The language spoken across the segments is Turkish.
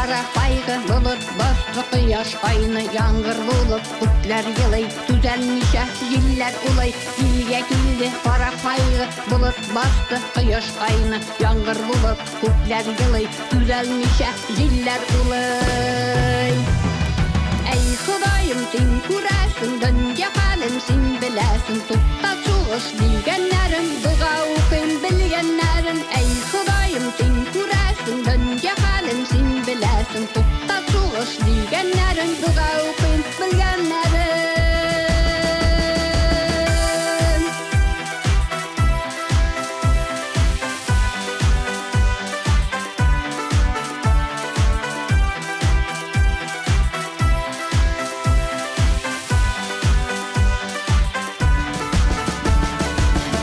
para baygı bulut bastı kıyaş aynı yağmur bulup kutlar yılay düzelmişe yıllar ulay dilge kildi para baygı bulut bastı kıyaş aynı yağmur bulup kutlar yılay düzelmişe yıllar ulay. Ey Xudayım sen kurasın dönge halim sen bilesin tutta çuğuş bilgenlerin dua okuyun bilgenlerin. Ey Xudayım sen kurasın dönge halim sen bilesin tutta çuğuş bilgenlerin dua okuyun bilgenlerin.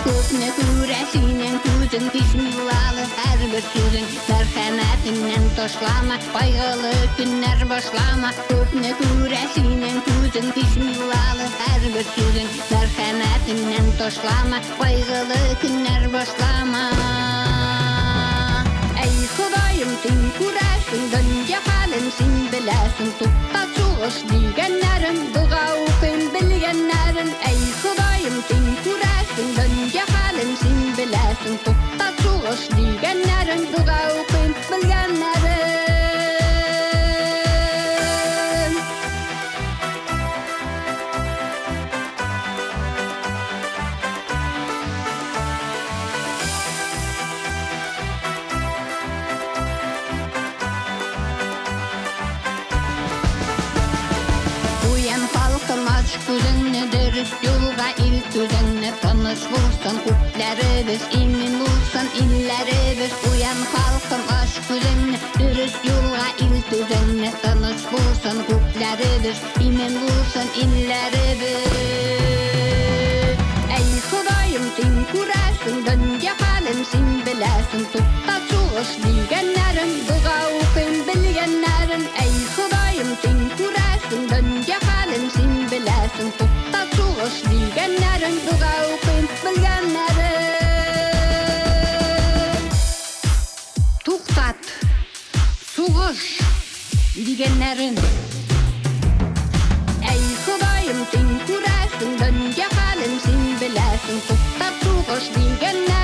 Köpne küresinin küzün Bismillahi her bir sözün merhametinden toşlama baygılı günler başlama. Köpne küresinin küzün Bismillahi her bir sözün merhametinden toşlama baygılı günler başlama. Ey Xudayım sen kurasın dönge halim sen bilesin tutta çuğuş bilgenlerin dua okuyun bilgenlerin. Ey Xudayım sen kurasın dönge halim sen bilesin tutta çuğuş bilgenlerin dua okuyun bilgenlerin. Uyan halkım aç gözünü dürüst yolga ilk düzenle tanış bulsan kutlarımız imin bulsan illerimiz. Uyan halkım aç gözünü dürüst yolga ilk düzenle tanış bulsan kutlarımız imin bulsan illerimiz. Ey Xudayım sen kurasın dönge halim sen bilesin tutta çuğuş bilgenlerin dua okuyun bilgenlerin. Ey Xudayım sen kurasın dönge halim sen bilesin tutta çuğuş bilgenlerin dua okuyun bilgenlerin. Tuktat çuğuş bilgenlerin. Ey Xudayım sen kurasın dönge halim sen bilesin tutta çuğuş bilgenlerin.